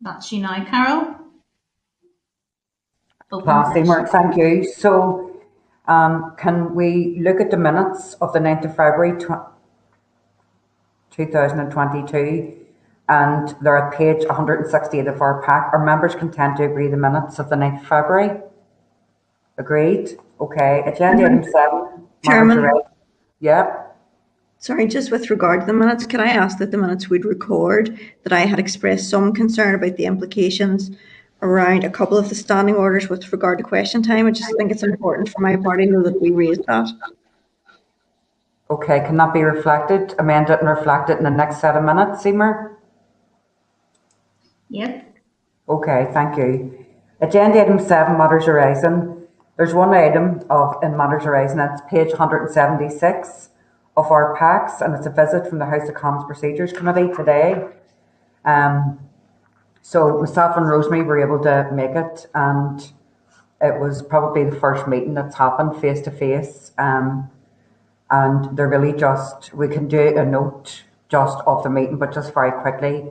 That's you now, Carol. Open Class, session. Emer, thank you. So, can we look at the minutes of the 9th of February 2022? And they're at page 168 of our pack. Are members content to agree the minutes of the 9th of February? Agreed. Okay. Agenda item 7, matters are Chairman, read. Yeah. sorry, just with regard to the minutes, could I ask that the minutes would record that I had expressed some concern about the implications around a couple of the standing orders with regard to question time? I just think it's important for my party to know that we raised that. Okay. Can that be reflected, amended and reflected in the next set of minutes, Emer? Yep. Okay, thank you. Agenda item 7, matters arising. There's one item in matters arising, that's page 176 of our packs, and it's a visit from the House of Commons Procedures Committee today. So myself and Rosemary were able to make it, and it was probably the first meeting that's happened face to face. And they're really just, we can do a note just of the meeting, but just very quickly.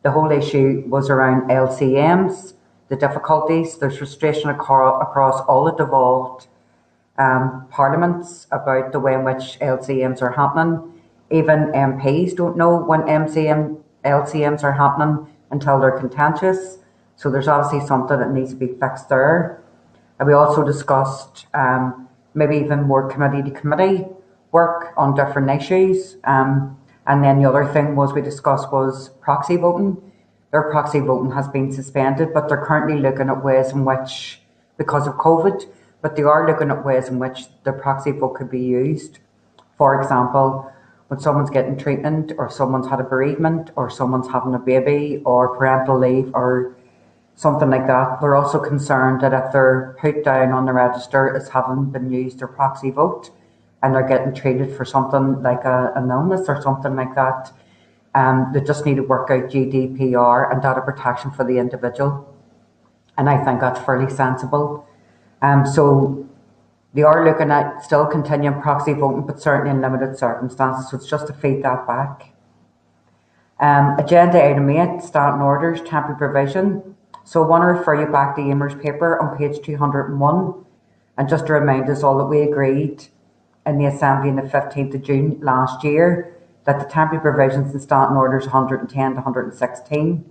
The whole issue was around LCMs, the difficulties. There's frustration across all the devolved parliaments about the way in which LCMs are happening. Even MPs don't know when LCMs are happening until they're contentious. So there's obviously something that needs to be fixed there. And we also discussed maybe even more committee to committee work on different issues. And then the other thing we discussed was proxy voting. Their proxy voting has been suspended, but they're currently looking at ways in which, because of COVID, but they are looking at ways in which the proxy vote could be used. For example, when someone's getting treatment, or someone's had a bereavement, or someone's having a baby, or parental leave, or something like that. They're also concerned that if they're put down on the register as having been used their proxy vote, and they're getting treated for something like an illness or something like that, they just need to work out GDPR and data protection for the individual. And I think that's fairly sensible. So they are looking at still continuing proxy voting, but certainly in limited circumstances. So it's just to feed that back. Agenda item 8, standing orders, temporary provision. So I want to refer you back to Emer's paper on page 201, and just to remind us all that we agreed in the Assembly on the 15th of June last year that the temporary provisions in standing orders 110 to 116,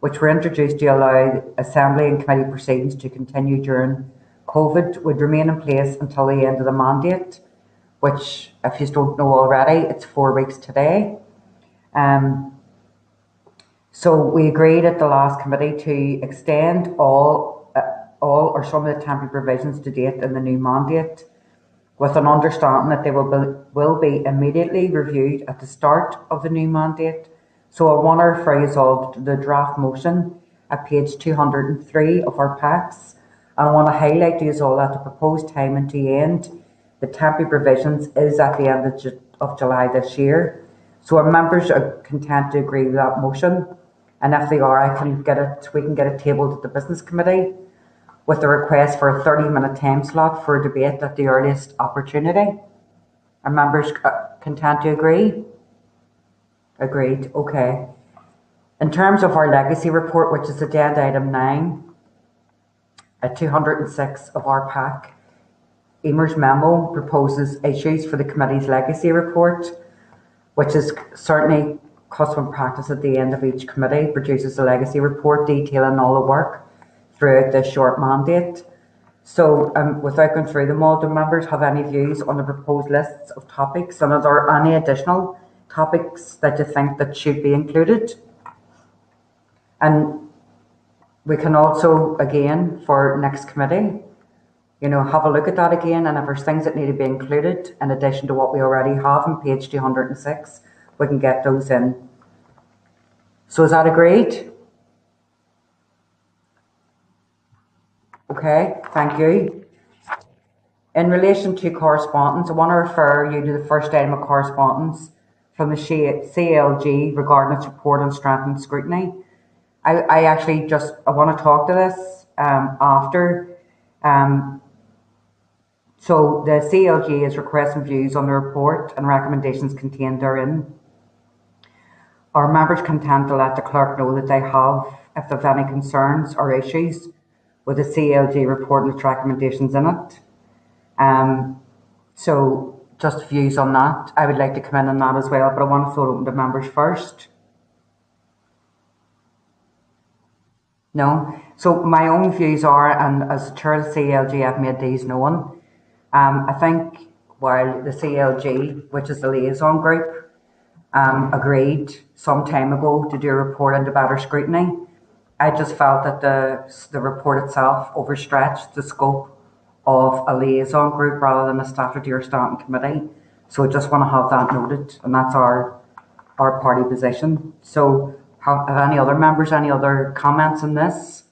which were introduced to allow Assembly and committee proceedings to continue during COVID, would remain in place until the end of the mandate, which, if you don't know already, it's 4 weeks today. So we agreed at the last committee to extend all or some of the temporary provisions to date in the new mandate, with an understanding that they will be immediately reviewed at the start of the new mandate. So I want to refer you all to the draft motion at page 203 of our packs. And I want to highlight to you all that the proposed timing to end the temporary provisions is at the end of July this year. So our members are content to agree with that motion. And if they are, we can get it tabled at the business committee with a request for a 30-minute time slot for debate at the earliest opportunity. Are members content to agree? Agreed. Okay. In terms of our legacy report, which is agenda item 9, at 206 of our pack, Emer's memo proposes issues for the committee's legacy report, which is certainly custom practice at the end of each committee, produces a legacy report detailing all the work throughout this short mandate. So without going through them all, do members have any views on the proposed lists of topics, and are there any additional topics that you think that should be included? And we can also, again, for next committee, have a look at that again, and if there's things that need to be included in addition to what we already have on page 206, we can get those in. So is that agreed? Okay, thank you. In relation to correspondence, I want to refer you to the first item of correspondence from the CLG regarding its report on strengthened scrutiny. I actually I want to talk to this after. So the CLG is requesting views on the report and recommendations contained therein. Are members content to let the clerk know that they have if they've any concerns or issues with the CLG report and its recommendations in it. So just views on that. I would like to come in on that as well, but I want to throw it open to members first. No? So my own views are, and as chair of the CLG, I've made these known. I think while the CLG, which is the liaison group, agreed some time ago to do a report into better scrutiny, I just felt that the report itself overstretched the scope of a liaison group rather than a statutory or standing committee. So I just want to have that noted, and that's our party position. So have any other members, any other comments on this?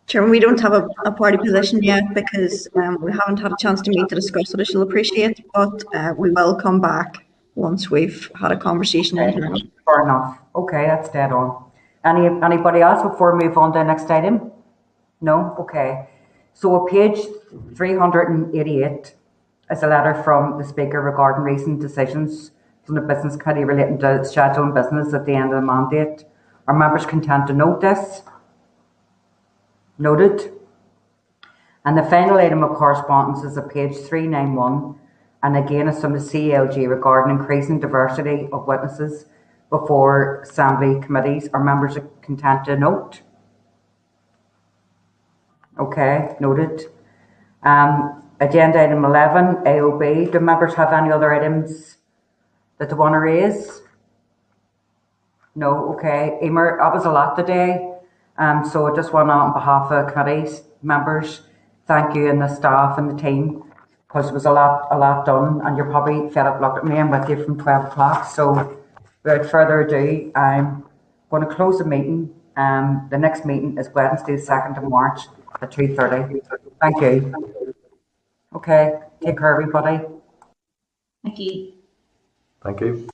Chairman, we don't have a party position yet because we haven't had a chance to meet to discuss it, as you'll appreciate, but we will come back once we've had a conversation. Okay, fair enough. Okay, that's dead on. Anybody else before we move on to the next item? No? Okay. So page 388 is a letter from the Speaker regarding recent decisions from the Business Committee relating to scheduling business at the end of the mandate. Are members content to note this? Noted. And the final item of correspondence is at page 391, and again it's from the CLG regarding increasing diversity of witnesses before Assembly committees. Are members content to note? Okay, noted. Agenda item 11, AOB. Do members have any other items that they want to raise? No, okay. Emer, that was a lot today. So I just want to, on behalf of committees members, thank you and the staff and the team, because it was a lot done, and you're probably fed up looking at me. I'm with you from 12 o'clock. So without further ado, I'm going to close the meeting. The next meeting is Wednesday, the 2nd of March at 2:30. Thank you. Okay, take care, everybody. Thank you. Thank you.